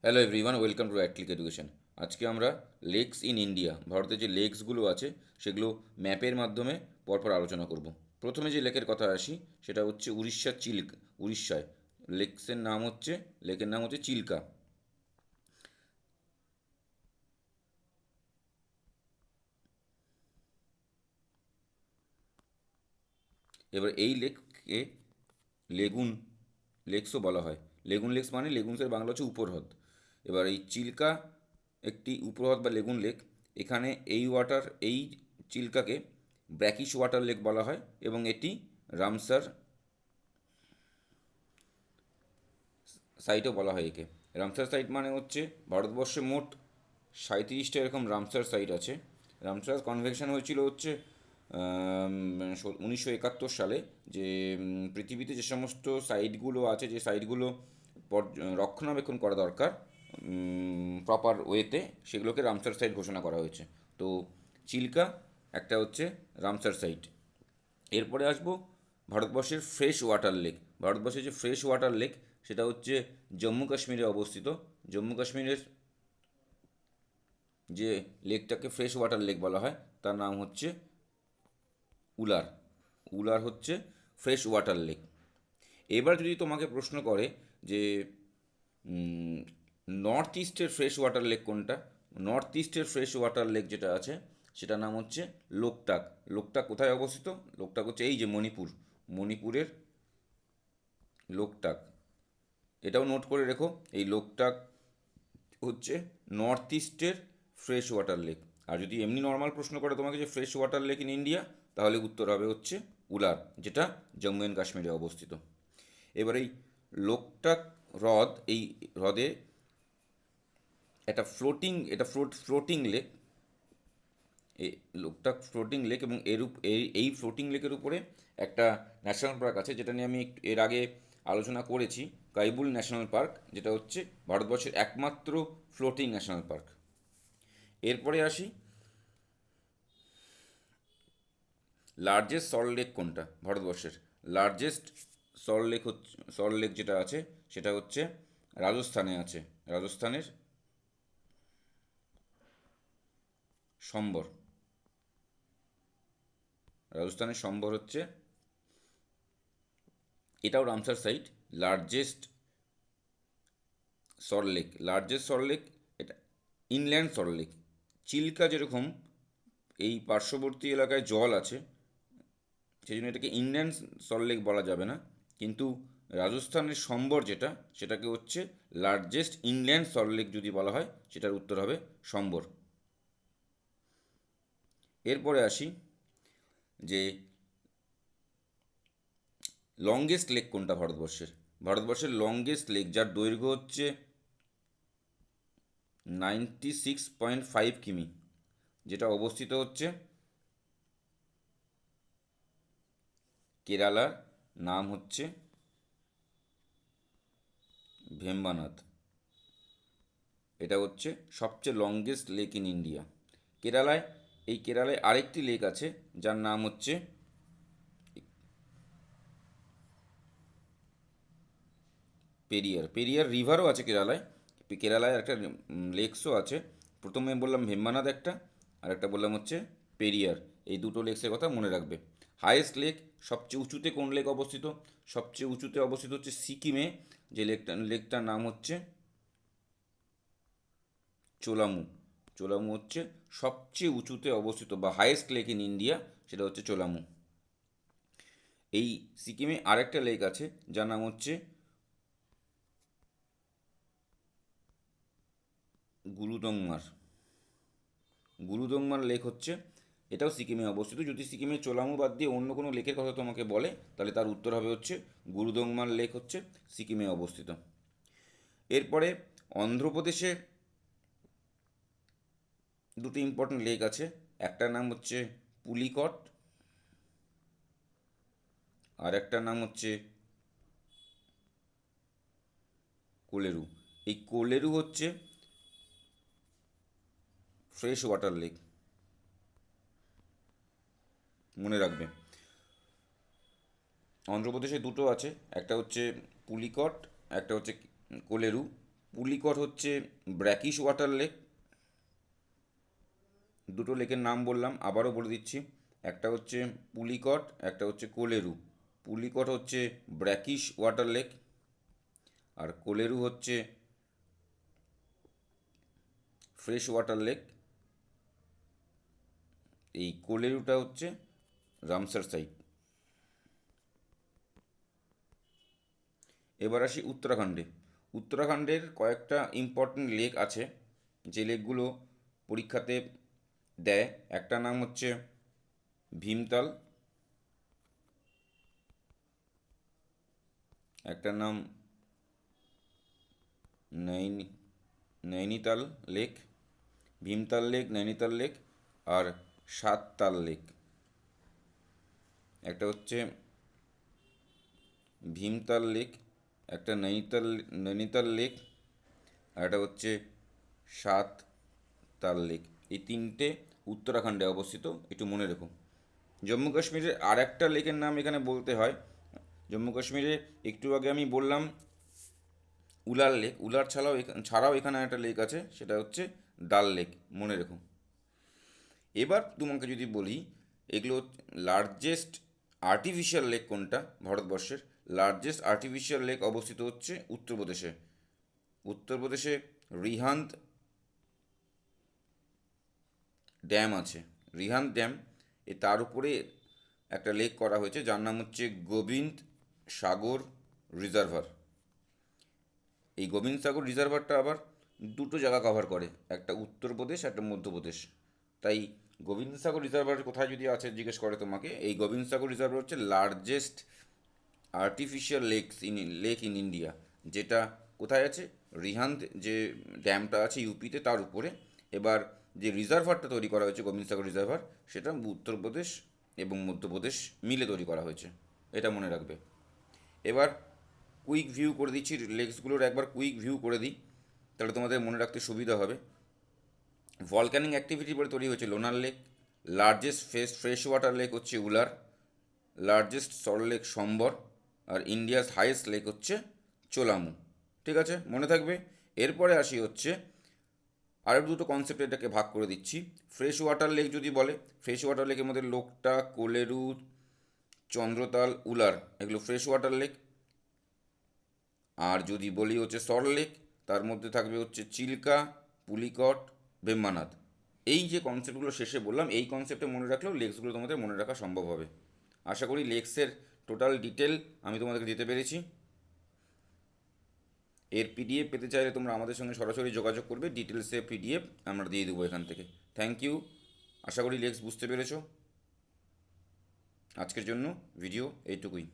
Hello everyone, welcome to right click education. আজকে আমরা lakes in India, ভারতের যে লেকসগুলো আছে সেগুলো ম্যাপের মাধ্যমে পরপর আলোচনা করব। প্রথমে যে লেকের কথা আসি সেটা হচ্ছে উড়িষ্যার উড়িষ্যায় লেকের নাম হচ্ছে চিল্কা। এবার এই লেককে লেগুন লেকসও বলা হয়। লেগুন লেকস মানে লেগুনসের বাংলা হচ্ছে উপহ্রদ। এবার এই চিল্কা একটি উপহ্রদ বা লেগুন লেক। এখানে এই চিল্কাকে ব্র্যাকিশ ওয়াটার লেক বলা হয় এবং এটি রামসার সাইটও বলা হয় একে। রামসার সাইট মানে হচ্ছে ভারতবর্ষে মোট 37টা এরকম রামসার সাইট আছে। রামসার কনভেনশন হয়েছিল হচ্ছে 1971 সালে। যে পৃথিবীতে যে সমস্ত সাইটগুলো আছে, যে সাইটগুলো রক্ষণাবেক্ষণ করা দরকার প্রপার ওয়েতে, সেগুলোকে রামসার সাইট ঘোষণা করা হয়েছে। তো চিল্কা একটা হচ্ছে রামসার সাইট। এরপরে আসবো ভারতবর্ষের ফ্রেশ ওয়াটার লেক। ভারতবর্ষের যে ফ্রেশ ওয়াটার লেক সেটা হচ্ছে জম্মু কাশ্মীরে অবস্থিত। জম্মু কাশ্মীরের যে লেকটাকে ফ্রেশ ওয়াটার লেক বলা হয় তার নাম হচ্ছে উলার। উলার হচ্ছে ফ্রেশ ওয়াটার লেক। এবার যদি তোমাকে প্রশ্ন করে যে নর্থ ইস্টের ফ্রেশ ওয়াটার লেক কোনটা, নর্থ ইস্টের ফ্রেশ ওয়াটার লেক যেটা আছে সেটার নাম হচ্ছে লোকটাক। লোকটাক কোথায় অবস্থিত? লোকটাক হচ্ছে এই যে মণিপুরের লোকটাক। এটাও নোট করে রেখো, এই লোকটাক হচ্ছে নর্থ ইস্টের ফ্রেশ ওয়াটার লেক। আর যদি এমনি নর্মাল প্রশ্ন করে তোমাকে যে fresh water lake in India, তাহলে উত্তর হবে হচ্ছে উলার, যেটা জম্মু অ্যান্ড কাশ্মীরে অবস্থিত। এবার এই লোকটাক হ্রদ, এই হ্রদে একটা ফ্লোটিং লেক। এই লোকটাক ফ্লোটিং লেক এবং এই ফ্লোটিং লেকের উপরে একটা ন্যাশনাল পার্ক আছে, যেটা নিয়ে আমি এর আগে আলোচনা করেছি, কাইবুল ন্যাশনাল পার্ক, যেটা হচ্ছে ভারতবর্ষের একমাত্র ফ্লোটিং ন্যাশনাল পার্ক। এরপরে আসি, লার্জেস্ট সল্ট লেক কোনটা ভারতবর্ষের? লার্জেস্ট সল্ট লেক যেটা আছে সেটা হচ্ছে রাজস্থানে আছে। রাজস্থানের সম্বর। রাজস্থানের সম্বর হচ্ছে, এটাও Ramsar site. Largest largest salt lake, এটা ইনল্যান্ড সল্ট লেক। চিল্কা যেরকম এই পার্শ্ববর্তী এলাকায় জল আছে, সেই জন্য এটাকে ইনল্যান্ড সল্ট লেক বলা যাবে না। কিন্তু রাজস্থানের সম্বর যেটা, সেটাকে হচ্ছে লার্জেস্ট ইনল্যান্ড সল্ট লেক যদি বলা হয়, সেটার উত্তর হবে সম্বর। এরপরে আসি যে লংগেস্ট লেক কোনটা ভারতবর্ষের? ভারতবর্ষের লংগেস্ট লেক, যার দৈর্ঘ্য হচ্ছে 96.5 কিমি, যেটা অবস্থিত হচ্ছে কেরালার, নাম হচ্ছে ভেম্বানাদ। এটা হচ্ছে সবচেয়ে লংগেস্ট লেক ইন ইন্ডিয়া। কেরালায় কেরালায় আরেকটি লেক আছে যার নাম হচ্ছে পেরিয়ার। পেরিয়ার রিভারও আছে কেরালায়। কেরালায় একটা লেকসও আছে। প্রথমে বললাম ভেম্বানাদ একটা, আর একটা বললাম হচ্ছে পেরিয়ার। এই দুটো লেকসের কথা মনে রাখবে। হায়েস্ট লেক, সবচেয়ে উঁচুতে কোন লেক অবস্থিত? সবচেয়ে উঁচুতে অবস্থিত হচ্ছে সিকিমে, যে লেকটার নাম হচ্ছে চোলামু। চোলামু হচ্ছে সবচেয়ে উঁচুতে অবস্থিত বা হাইয়েস্ট লেক ইন ইন্ডিয়া, সেটা হচ্ছে চোলামু। এই সিকিমে আরেকটা লেক আছে যার নাম হচ্ছে গুরুদংমার। গুরুদংমার লেক হচ্ছে, এটাও সিকিমে অবস্থিত। যদি সিকিমে চোলামু বাদ দিয়ে অন্য কোনো লেকের কথা তোমাকে বলে, তাহলে তার উত্তর হবে হচ্ছে গুরুদংমার লেক হচ্ছে সিকিমে অবস্থিত। এরপরে অন্ধ্রপ্রদেশে দুটো ইম্পর্টেন্ট লেক আছে। একটার নাম হচ্ছে পুলিকট, আর একটার নাম হচ্ছে কোলেরু। এই কোলেরু হচ্ছে ফ্রেশ ওয়াটার লেক, মনে রাখবে। অন্ধ্রপ্রদেশে দুটো আছে, একটা হচ্ছে পুলিকট, একটা হচ্ছে কোলেরু। পুলিকট হচ্ছে ব্র্যাকিশ ওয়াটার লেক। দুটো লেকের নাম বললাম, আবারও বলে দিচ্ছি, একটা হচ্ছে পুলিকট, একটা হচ্ছে কোলেরু। পুলিকট হচ্ছে ব্র্যাকিশ ওয়াটার লেক, আর কোলেরু হচ্ছে ফ্রেশ ওয়াটার লেক। এই কোলেরুটা হচ্ছে রামসার সাইট। এবার আসি উত্তরাখণ্ডে। উত্তরাখণ্ডের কয়েকটা ইম্পর্টেন্ট লেক আছে, যে লেকগুলো পরীক্ষাতে দেয়। একটা নাম হচ্ছে ভীমতাল, একটা নাম Naini Nainital lake, Bhimtal lake, Nainital lake, আর সাততাল লেক। একটা হচ্ছে ভীমতাল লেক, একটা নৈনিতাল লেক, আর একটা হচ্ছে সাততাল লেক। এই তিনটে উত্তরাখণ্ডে অবস্থিত, একটু মনে রেখো। জম্মু কাশ্মীরের আর একটা লেকের নাম এখানে বলতে হয়। জম্মু কাশ্মীরে একটু আগে আমি বললাম উলার লেক, উলার ছাড়াও এখানে একটা লেক আছে, সেটা হচ্ছে ডাল লেক, মনে রেখো। এবার তোমাকে যদি বলি এগুলো লার্জেস্ট আর্টিফিশিয়াল লেক কোনটা ভারতবর্ষের, লার্জেস্ট আর্টিফিশিয়াল লেক অবস্থিত হচ্ছে উত্তরপ্রদেশে। উত্তরপ্রদেশে রিহান্দ ড্যাম আছে। রিহান্দ ড্যাম, তার উপরে একটা লেক করা হয়েছে যার নাম হচ্ছে গোবিন্দ সাগর রিজার্ভার। এই গোবিন্দ সাগর রিজার্ভারটা আবার দুটো জায়গা কভার করে, একটা উত্তরপ্রদেশ, একটা মধ্যপ্রদেশ। তাই গোবিন্দ সাগর রিজার্ভার কোথায় যদি আছে জিজ্ঞেস করে তোমাকে, এই গোবিন্দ সাগর রিজার্ভার হচ্ছে largest artificial lake in India, যেটা কোথায় আছে, রিহান্দ যে ড্যামটা আছে ইউপিতে তার উপরে। এবার যে রিজার্ভারটা তৈরি করা হয়েছে গোবিন্দ সাগর রিজার্ভার, সেটা উত্তরপ্রদেশ এবং মধ্যপ্রদেশ মিলে তৈরি করা হয়েছে, এটা মনে রাখবে। এবার কুইক ভিউ করে দিচ্ছি লেকসগুলোর, একবার কুইক ভিউ করে দিই, তাহলে তোমাদের মনে রাখতে সুবিধা হবে। ভলক্যানিক অ্যাক্টিভিটি বলে তৈরি হয়েছে Lonar lake. Largest fresh water lake হচ্ছে Wular. Largest salt lake Sambhar. আর ইন্ডিয়াস হাইয়েস্ট লেক হচ্ছে চোলামু। ঠিক আছে, মনে থাকবে। এরপরে আসি হচ্ছে আরও দুটো কনসেপ্ট, এটাকে ভাগ করে দিচ্ছি। ফ্রেশ ওয়াটার লেক যদি বলে, ফ্রেশ ওয়াটার লেকের মধ্যে লোকটাক, কোলেরু, চন্দ্রতাল, উলার, এগুলো ফ্রেশ ওয়াটার লেক। আর যদি বলি হচ্ছে সল্ট লেক, তার মধ্যে থাকবে হচ্ছে চিল্কা, পুলিকট, বেম্বানাদ। এই যে কনসেপ্টগুলো শেষে বললাম, এই কনসেপ্টে মনে রাখলেও লেক্সগুলো তোমাদের মনে রাখা সম্ভব হবে। আশা করি লেক্সের টোটাল ডিটেল আমি তোমাদেরকে দিতে পেরেছি। এর পিডিএফ পেতে চাইলে তোমরা আমাদের সঙ্গে সরাসরি যোগাযোগ করবে, ডিটেলসে পিডিএফ আমরা দিয়ে দেবো এখান থেকে। Thank you. আশা করি লেক্স বুঝতে পেরেছো। আজকের জন্য ভিডিও এইটুকুই।